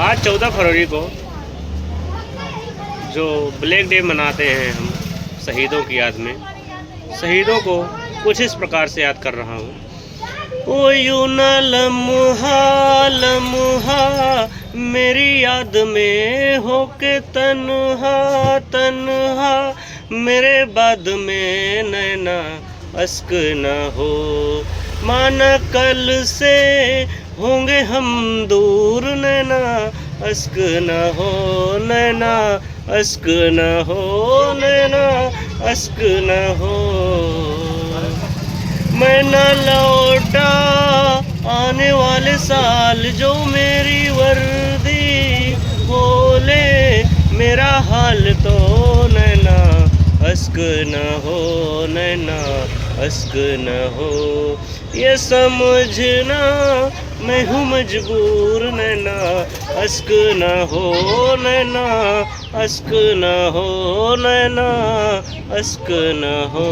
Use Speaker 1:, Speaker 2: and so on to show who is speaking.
Speaker 1: आज 14 फरवरी को जो ब्लैक डे मनाते हैं हम शहीदों की याद में, शहीदों को कुछ इस प्रकार से याद कर रहा हूँ। ओ यूं न लम्हा लम्हा मेरी याद में हो के तन्हा तन्हा, मेरे बाद में नैना अश्क न हो, माना कल से होंगे हम दूर, नैना अश्क न हो, नैना अश्क न हो, नैना अश्क न हो। मैं न लौटा आने वाले साल जो मेरी वर्दी बोले, मेरा हाल तो नैना अश्क न हो, नैना अश्क न हो। ये समझना मैं हूँ मजबूर, नैना अश्क न हो, नैना अश्क न हो, नैना अश्क न हो।